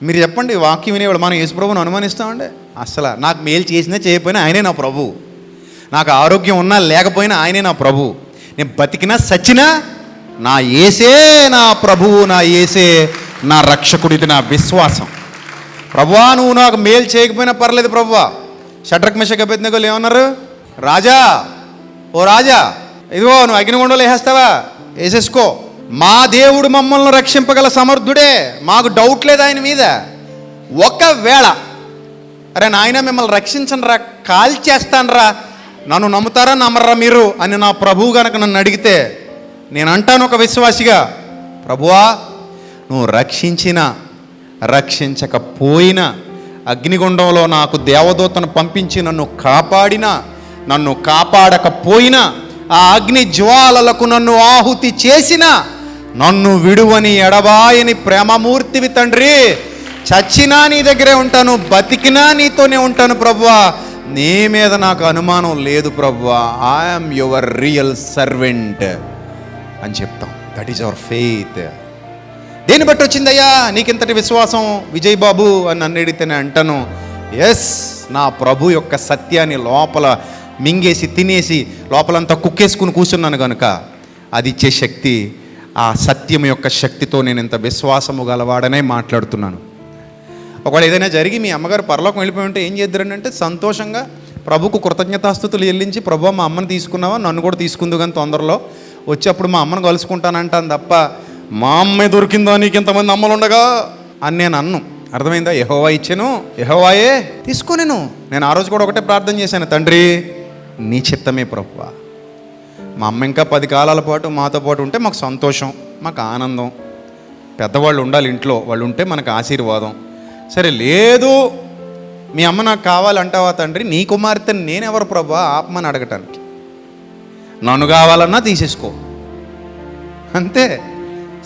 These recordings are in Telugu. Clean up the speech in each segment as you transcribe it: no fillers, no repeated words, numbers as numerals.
మీరు చెప్పండి, వాక్యం వినేవాడు మనం యేసుప్రభుని అనుమానిస్తామండి? అసలు నాకు మేలు చేసినా చేయకపోయినా ఆయనే నా ప్రభు. నాకు ఆరోగ్యం ఉన్నా లేకపోయినా ఆయనే నా ప్రభు. నేను బతికినా సచ్చినా నా యేసే నా ప్రభువు, నా యేసే నా రక్షకుడు. ఇది నా విశ్వాసం. ప్రభువా నువ్వు నాకు మేలు చేయకపోయినా పర్లేదు ప్రభువా. షడ్రక్ మెషక్ అబేద్నెగోలు ఏమన్నారు? రాజా, ఓ రాజా, ఇదిగో నువ్వు అగ్నిగుండంలో వేసేస్తావా? వేసేసుకో. మా దేవుడు మమ్మల్ని రక్షింపగల సమర్థుడే, మాకు డౌట్ లేదు ఆయన మీద. ఒకవేళ అరే నాయన మిమ్మల్ని రక్షించను రా, కాల్చేస్తాను, నన్ను నమ్ముతారా నమ్మర్రా మీరు అని నా ప్రభువు కనుక నన్ను అడిగితే నేను అంటాను ఒక విశ్వాసిగా, ప్రభువా నువ్వు రక్షించినా రక్షించకపోయినా, అగ్నిగుండంలో నాకు దేవదూతను పంపించి నన్ను కాపాడినా, నన్ను కాపాడకపోయినా, ఆ అగ్ని జ్వాలలకు నన్ను ఆహుతి చేసినా, నన్ను విడువని ఎడబాయని ప్రేమమూర్తివి తండ్రి. చచ్చినా నీ దగ్గరే ఉంటాను, బతికినా నీతోనే ఉంటాను ప్రభువా. నీ మీద నాకు అనుమానం లేదు ప్రభువా. ఐఎమ్ యువర్ రియల్ సర్వెంట్ అని చెప్తాం. That is our faith. దేన్ని బట్టి వచ్చిందయ్యా నీకింతటి విశ్వాసం విజయ్ బాబు అని నన్ను అడిగితేనే అంటాను, ఎస్ నా ప్రభు యొక్క సత్యాన్ని లోపల మింగేసి తినేసి లోపలంతా కుక్కేసుకుని కూర్చున్నాను కనుక అది ఇచ్చే శక్తి, ఆ సత్యం యొక్క శక్తితో నేను ఇంత విశ్వాసము గలవాడనే మాట్లాడుతున్నాను. ఒకవేళ ఏదైనా జరిగి మీ అమ్మగారు పరలోకం వెళ్ళిపోయి ఉంటే ఏం చేద్దరండి అంటే, సంతోషంగా ప్రభుకు కృతజ్ఞతాస్తుతులు చెల్లించి, ప్రభు మా అమ్మని తీసుకున్నావా, నన్ను కూడా తీసుకుందు కానీ తొందరలో వచ్చి అప్పుడు మా అమ్మను కలుసుకుంటానంటాను తప్ప, మా అమ్మే దొరికిందా నీకు ఇంతమంది అమ్మలు ఉండగా అని నేను అన్ను. అర్థమైందా? యెహోవా ఇచ్చాను, యెహోవాయే తీసుకోనేను. నేను ఆ రోజు కూడా ఒకటే ప్రార్థన చేశాను, తండ్రి నీ చిత్తమే ప్రభువా. మా అమ్మ ఇంకా 10 కాలాల పాటు మాతో పాటు ఉంటే మాకు సంతోషం, మాకు ఆనందం. పెద్దవాళ్ళు ఉండాలి ఇంట్లో, వాళ్ళు ఉంటే మనకు ఆశీర్వాదం. సరే లేదు మీ అమ్మ నాకు కావాలంటావా తండ్రి, నీ కుమార్తెని నేనెవరు ప్రభువా ఆపమని అడగటానికి? నన్ను కావాలన్నా తీసేసుకో అంతే.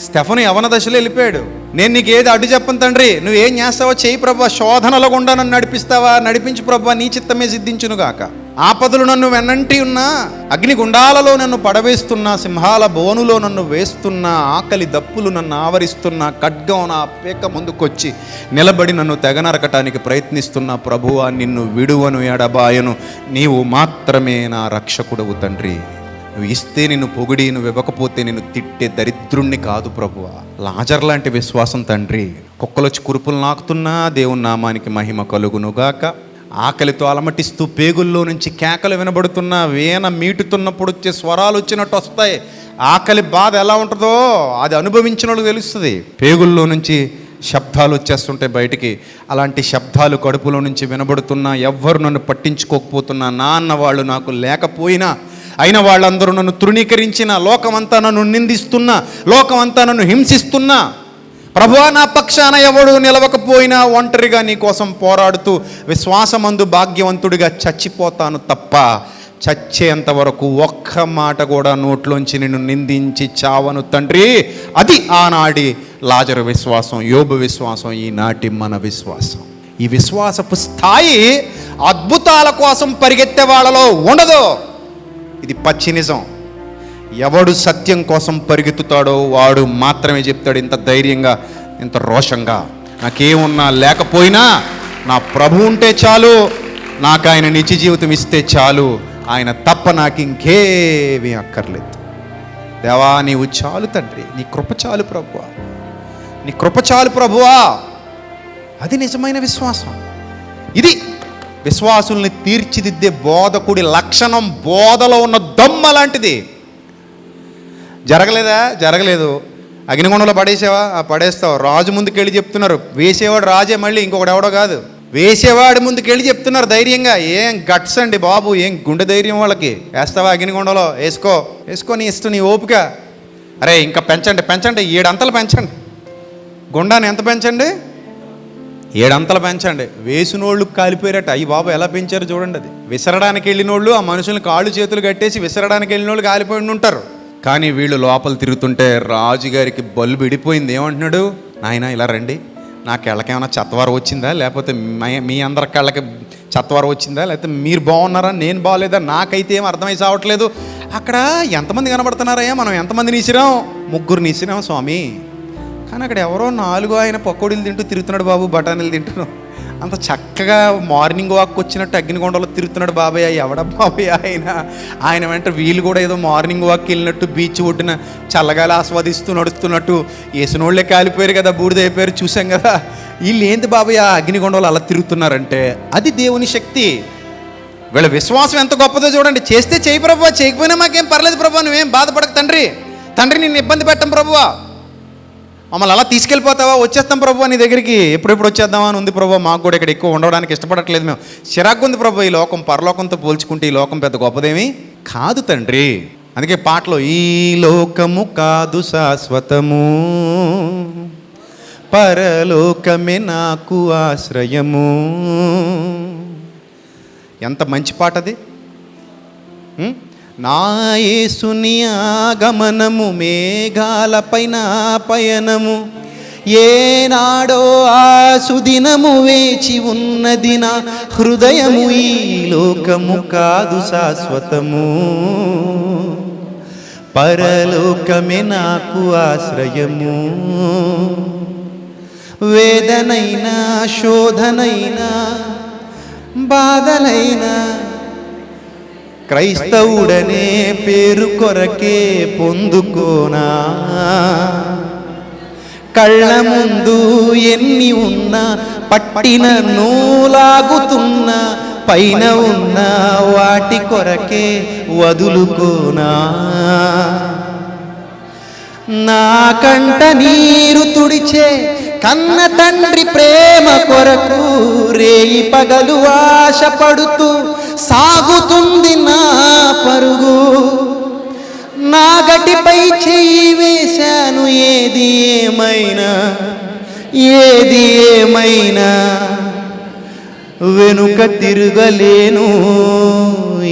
స్టెఫను యవన దశలో వెళ్ళిపోయాడు. నేను నీకు ఏది అడ్డు చెప్పను తండ్రి, నువ్వేం చేస్తావో చేయి ప్రభువా, శోధనలో గుండా నన్ను నడిపిస్తావా, నడిపించు ప్రభువా, నీ చిత్తమే సిద్ధించునుగాక. ఆపదలు నన్ను వెన్నంటి ఉన్నా, అగ్నిగుండాలలో నన్ను పడవేస్తున్నా, సింహాల బోనులో నన్ను వేస్తున్నా, ఆకలి దప్పులు నన్ను ఆవరిస్తున్నా, ఖడ్గం నా పేక ముందుకొచ్చి నిలబడి నన్ను తెగనరకటానికి ప్రయత్నిస్తున్నా, ప్రభువా నిన్ను విడువను ఎడబాయను, నీవు మాత్రమే నా రక్షకుడవు తండ్రి. నువ్వు ఇస్తే నిన్ను పొగిడి, నువ్వు ఇవ్వకపోతే నిన్ను తిట్టే దరిద్రుణ్ణి కాదు ప్రభువా. లాజర్ లాంటి విశ్వాసం తండ్రి. కుక్కలొచ్చి కురుపులు నాకుతున్నా దేవుని నామానికి మహిమ కలుగునుగాక. ఆకలితో అలమటిస్తూ పేగుల్లో నుంచి కేకలు వినబడుతున్నా, వీణ మీటుతున్నప్పుడు వచ్చే స్వరాలు వచ్చినట్టు వస్తాయి. ఆకలి బాధ ఎలా ఉంటుందో అది అనుభవించిన వాళ్ళకి తెలుస్తుంది. పేగుల్లో నుంచి శబ్దాలు వచ్చేస్తుంటాయి బయటికి. అలాంటి శబ్దాలు కడుపులో నుంచి వినబడుతున్నా, ఎవ్వరు నన్ను పట్టించుకోకపోతున్నా, నాన్న వాళ్ళు నాకు లేకపోయినా, అయిన వాళ్ళందరూ నన్ను తృణీకరించిన, లోకమంతా నన్ను నిందిస్తున్నా, లోకమంతా నన్ను హింసిస్తున్నా, ప్రభువా నా పక్షాన ఎవడు నిలవకపోయినా ఒంటరిగా నీ కోసం పోరాడుతూ విశ్వాసమందు భాగ్యవంతుడిగా చచ్చిపోతాను తప్ప చచ్చేంత వరకు ఒక్క మాట కూడా నోట్లోంచి నిన్ను నిందించి చావను తండ్రి. అది ఆనాడి లాజరు విశ్వాసం, యోబు విశ్వాసం, ఈనాటి మన విశ్వాసం. ఈ విశ్వాసపు స్థాయి అద్భుతాల కోసం పరిగెత్తే వాళ్ళలో ఉండదు. ఇది పచ్చి నిజం. ఎవడు సత్యం కోసం పరిగెత్తుతాడో వాడు మాత్రమే చెప్తాడు ఇంత ధైర్యంగా, ఇంత రోషంగా, నాకేమున్నా లేకపోయినా నా ప్రభు ఉంటే చాలు, నాకు ఆయన నిత్య జీవితం ఇస్తే చాలు, ఆయన తప్ప నాకు ఇంకేమీ అక్కర్లేదు. దేవా నీవు చాలు తండ్రి, నీ కృప చాలు ప్రభువా, నీ కృప చాలు ప్రభువా. అది నిజమైన విశ్వాసం. ఇది విశ్వాసుల్ని తీర్చిదిద్దే బోధకుడి లక్షణం. బోధలో ఉన్న దొమ్మ లాంటిది. జరగలేదా? జరగలేదు. అగ్నిగుండంలో పడేసావా? పడేస్తావు. రాజు ముందుకెళ్ళి చెప్తున్నారు, వేసేవాడు రాజే, మళ్ళీ ఇంకొకటి ఎవడో కాదు, వేసేవాడు ముందుకెళ్ళి చెప్తున్నారు ధైర్యంగా. ఏం గట్స్ అండి బాబు, ఏం గుండె ధైర్యం వాళ్ళకి. వేస్తావా అగ్నిగుండంలో? వేసుకో నీ ఇష్టం, నీ ఓపిక. అరే ఇంకా పెంచండి 7 అంతలు పెంచండి, గుండాన్ని ఎంత పెంచండి? 7 అంతలు పెంచండి. వేసినోళ్ళు కాలిపోయారట. అయ్యి బాబు ఎలా పెంచారు చూడండి. అది విసరడానికి వెళ్ళినోళ్ళు ఆ మనుషుల్ని కాళ్ళు చేతులు కట్టేసి విసరడానికి వెళ్ళినోళ్ళు కాలిపోయి ఉంటారు. కానీ వీళ్ళు లోపల తిరుగుతుంటే రాజుగారికి బల్బు విడిపోయింది. ఏమంటున్నాడు? నాయన ఇలా రండి, నా కళ్ళకేమైనా చత్వారం వచ్చిందా, లేకపోతే మీ అందరి కళ్ళకి చత్వారం వచ్చిందా, లేకపోతే మీరు బాగున్నారా, నేను బాగోలేదా, నాకైతే ఏం అర్థమై సావట్లేదు. అక్కడ ఎంతమంది కనబడుతున్నారయ్యా, మనం ఎంతమందిని ఇసిరాం? 3 ఇసిరాం స్వామి. కానీ అక్కడ ఎవరో 4 ఆయన పకోడీలు తింటూ తిరుగుతున్నాడు బాబు, బఠానీలు తింటున్నాడు. అంత చక్కగా మార్నింగ్ వాక్ వచ్చినట్టు అగ్నికొండలో తిరుగుతున్నాడు బాబాయ్. ఎవడ బాబాయ్ ఆయన వెంట వీళ్ళు కూడా ఏదో మార్నింగ్ వాక్కి వెళ్ళినట్టు బీచ్ ఒడ్డున చల్లగాలి ఆస్వాదిస్తూ నడుస్తున్నట్టు వేసినోళ్లే కాలిపోయారు కదా, బూడిదైపోయారు, చూసాం కదా. వీళ్ళు ఏంది బాబాయ్ ఆ అగ్నికొండలో అలా తిరుగుతున్నారంటే అది దేవుని శక్తి. వీళ్ళ విశ్వాసం ఎంత గొప్పదో చూడండి. చేస్తే చేయి ప్రభువా, చేయకపోయినా మాకేం పర్లేదు ప్రభువా, నువ్వేం బాధపడక తండ్రి నిన్ను ఇబ్బంది పెట్టం ప్రభువా, మమ్మల్ని అలా తీసుకెళ్ళిపోతావా, వచ్చేస్తాం ప్రభువా నీ దగ్గరికి, ఎప్పుడెప్పుడు వచ్చేద్దామా అని ఉంది ప్రభువా. మాకు కూడా ఇక్కడ ఎక్కువ ఉండడానికి ఇష్టపడట్లేదు, మేము చిరాకు ఉంది ప్రభువా. ఈ లోకం పరలోకంతో పోల్చుకుంటే ఈ లోకం పెద్ద గొప్పదేమీ కాదు తండ్రి. అందుకే పాటలో ఈ లోకము కాదు శాశ్వతము, పరలోకమే నాకు ఆశ్రయము. ఎంత మంచి పాట అది. నా యేసుని ఆగమనము మేఘాలపైన పయనము, ఏనాడో ఆ సుదినము వేచి ఉన్నది నా హృదయము. ఈ లోకము కాదు శాశ్వతము, పరలోకమే నాకు ఆశ్రయము. వేదనైనా శోధనైనా బాధలైనా క్రైస్తవుడనే పేరు కొరకే పొందుకోనా. కళ్ళ ముందు ఎన్ని ఉన్నా పట్టిన నూలాగుతున్నా, పైన ఉన్న వాటి కొరకే వదులుకోనా. నా కంట నీరు తుడిచే కన్న తండ్రి ప్రేమ కొరకు రేయి పగలు ఆశపడుతూ సాగుతుంది నా పరుగు. నా గటిపై చెయ్యి వేశాను, ఏది ఏమైనా వెనుక తిరగలేను.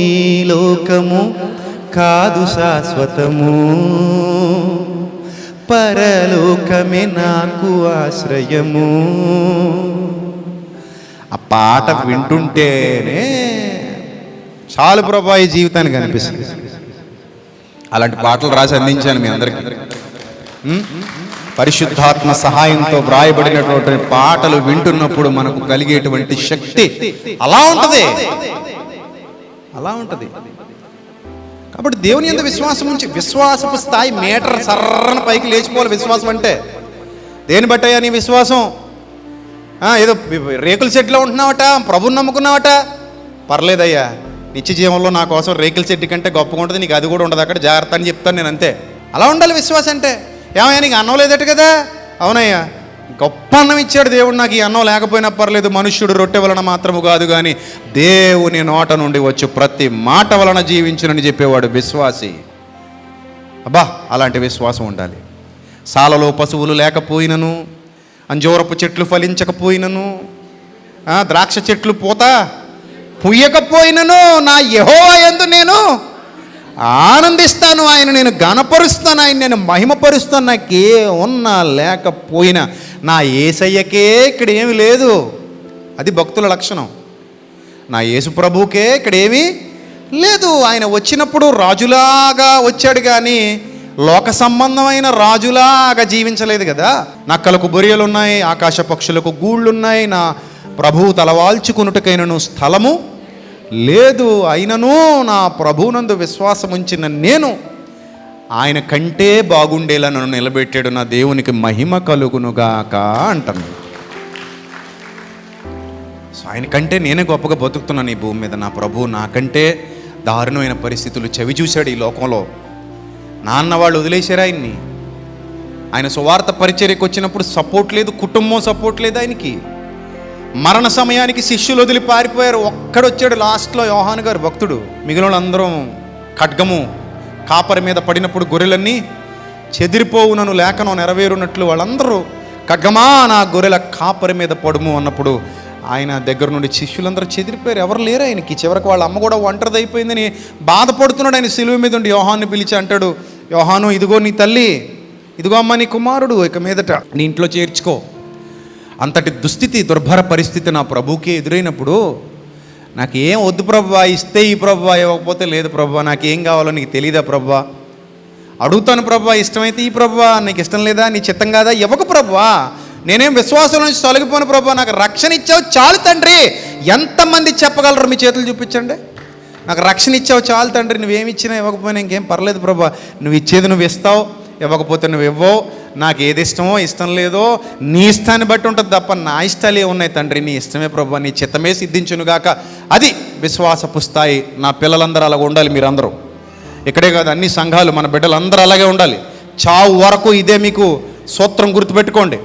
ఈ లోకము కాదు శాశ్వతము, పరలోకమే నాకు ఆశ్రయము. ఆ పాట వింటుంటేనే చాలు ప్రభా ఈ జీవితానికి అనిపిస్తుంది. అలాంటి పాటలు రాసి అందించాను మీ అందరికీ. పరిశుద్ధాత్మ సహాయంతో వ్రాయబడినటువంటి పాటలు వింటున్నప్పుడు మనకు కలిగేటువంటి శక్తి అలా ఉంటుంది. కాబట్టి దేవుని యందు విశ్వాసం ఉంచి, విశ్వాసపు స్థాయి మీటర్ సర్రన పైకి లేచిపోవాలి. విశ్వాసం అంటే దేని బట్టయ్యా నీ విశ్వాసం? ఏదో రేకుల షెడ్లో ఉంటున్నావట, ప్రభుని నమ్ముకున్నావట, పర్లేదయ్యా, నిత్య జీవంలో నా కోసం రేకుల షెడ్ కంటే గొప్పగా ఉంటుంది, నీకు అది కూడా ఉండదు, అక్కడ జాగ్రత్త అని చెప్తాను నేను, అంతే. అలా ఉండాలి విశ్వాసం అంటే. ఏమయ్యా నీకు అన్నం లేదట కదా, అవునయ్యా గొప్ప అన్నం ఇచ్చాడు దేవుడు నాకు, ఈ అన్నం లేకపోయినా పర్లేదు, మనుష్యుడు రొట్టె వలన మాత్రము కాదు కానీ దేవుని నోట నుండి వచ్చు ప్రతి మాట వలన జీవించునని చెప్పేవాడు విశ్వాసి. అబ్బా అలాంటి విశ్వాసం ఉండాలి. సాలలో పశువులు లేకపోయినను, అంజూరపు చెట్లు ఫలించకపోయినను, ద్రాక్ష చెట్లు పూత పుయ్యకపోయినను నా యెహోవా యందు నేను ఆనందిస్తాను, ఆయన నేను ఘనపరుస్తాను, ఆయన నేను మహిమపరుస్తాను. నాకే ఉన్నా లేకపోయినా నా యేసయ్యకే ఇక్కడ ఏమి లేదు. అది భక్తుల లక్షణం. నా యేసు ప్రభువుకే ఇక్కడ ఏమీ లేదు. ఆయన వచ్చినప్పుడు రాజులాగా వచ్చాడు కానీ లోక సంబంధమైన రాజులాగా జీవించలేదు కదా. నక్కలకు బొరియలు ఉన్నాయి, ఆకాశ పక్షులకు గూళ్ళున్నాయి, నా ప్రభువు తలవాల్చుకున్నట్టుకైనను స్థలము లేదు. అయినను నా ప్రభువునందు విశ్వాసం ఉంచిన నేను ఆయన కంటే బాగుండేలా నన్ను నిలబెట్టాడు, నా దేవునికి మహిమ కలుగునుగాక అంటాను. సో ఆయన కంటే నేనే గొప్పగా బతుకుతున్నాను ఈ భూమి మీద. నా ప్రభువు నాకంటే దారుణమైన పరిస్థితులు చవి చూశాడు ఈ లోకంలో. నాన్న వాళ్ళు వదిలేశారు ఆయన్ని. ఆయన సువార్త పరిచర్యకు వచ్చినప్పుడు సపోర్ట్ లేదు, కుటుంబం సపోర్ట్ లేదు ఆయనకి. మరణ సమయానికి శిష్యులు వదిలి పారిపోయారు. ఒక్కడొచ్చాడు లాస్ట్లో, యోహాను గారు భక్తుడు. మిగిలిన వాళ్ళందరం ఖడ్గము కాపరి మీద పడినప్పుడు గొర్రెలన్నీ చెదిరిపోవునను లేఖనం నెరవేరునట్లు వాళ్ళందరూ ఖడ్గమా నా గొర్రెల కాపరి మీద పడుము అన్నప్పుడు ఆయన దగ్గర నుండి శిష్యులందరూ చెదిరిపోయారు, ఎవరు లేరు ఆయనకి. చివరికి వాళ్ళ అమ్మ కూడా ఒంటరిది అయిపోయిందని బాధపడుతున్నాడు. ఆయన సిలువ మీద ఉండి యోహాన్ని పిలిచి అంటాడు, యోహాను ఇదిగో నీ తల్లి, ఇదిగో అమ్మ నీ కుమారుడు, ఇక మీదట నీ ఇంట్లో చేర్చుకో. అంతటి దుస్థితి, దుర్భర పరిస్థితి నా ప్రభువుకి ఎదురైనప్పుడు నాకేం వద్దు ప్రభువా, ఇస్తే ఈ ప్రభువా, ఇవ్వకపోతే లేదు ప్రభువా, నాకేం కావాలో నీకు తెలీదా ప్రభువా అడుగుతాను ప్రభువా, ఇష్టమైతే ఈ ప్రభువా, నీకు ఇష్టం లేదా, నీ చిత్తం కాదా, ఇవ్వకు ప్రభువా. నేనేం విశ్వాసం నుంచి తొలగిపోను ప్రభువా, నాకు రక్షణ ఇచ్చావు చాలు తండ్రి. ఎంతమంది చెప్పగలరు? మీ చేతులు చూపించండి. నాకు రక్షణ ఇచ్చావు చాలు తండ్రి, నువ్వేమి ఇచ్చినా ఇవ్వకపోయినా ఇంకేం పర్లేదు ప్రభువా, నువ్వు ఇచ్చేది నువ్వు ఇస్తావు, ఇవ్వకపోతే నువ్వు ఇవ్వవు. నాకు ఏది ఇష్టమో ఇష్టం లేదో నీ ఇష్టాన్ని బట్టి ఉంటుంది తప్ప నా ఇష్టాలు ఏమున్నాయి తండ్రి, నీ ఇష్టమే ప్రభువా, నీ చిత్తమే సిద్ధించునుగాక. అది విశ్వాసపు స్థాయి. నా పిల్లలందరూ అలాగ ఉండాలి. మీరందరూ ఇక్కడే కాదు, అన్ని సంఘాలు, మన బిడ్డలందరూ అలాగే ఉండాలి. చావు వరకు ఇదే మీకు సూత్రం, గుర్తుపెట్టుకోండి.